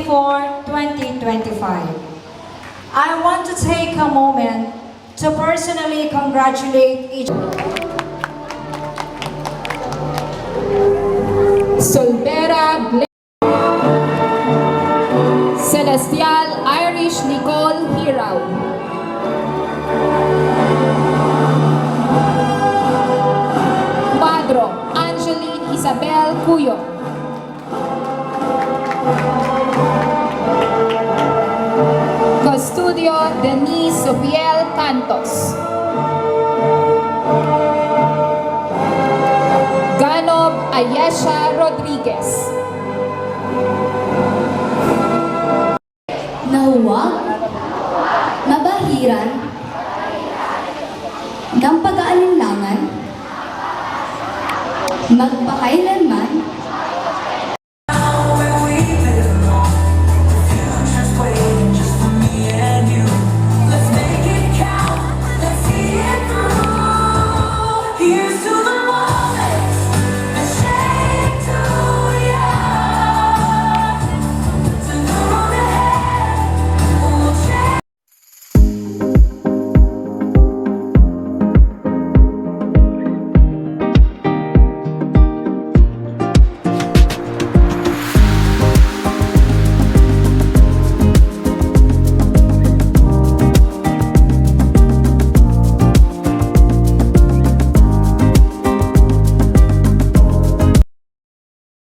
2024-2025. I want to take a moment to personally congratulate each Solbera Celestial Irish Nicole Hiraw. Cuadro Angeline Isabel Cuyo. Custodio Denise Sofiel Cantos. Ganob Ayesha Rodriguez.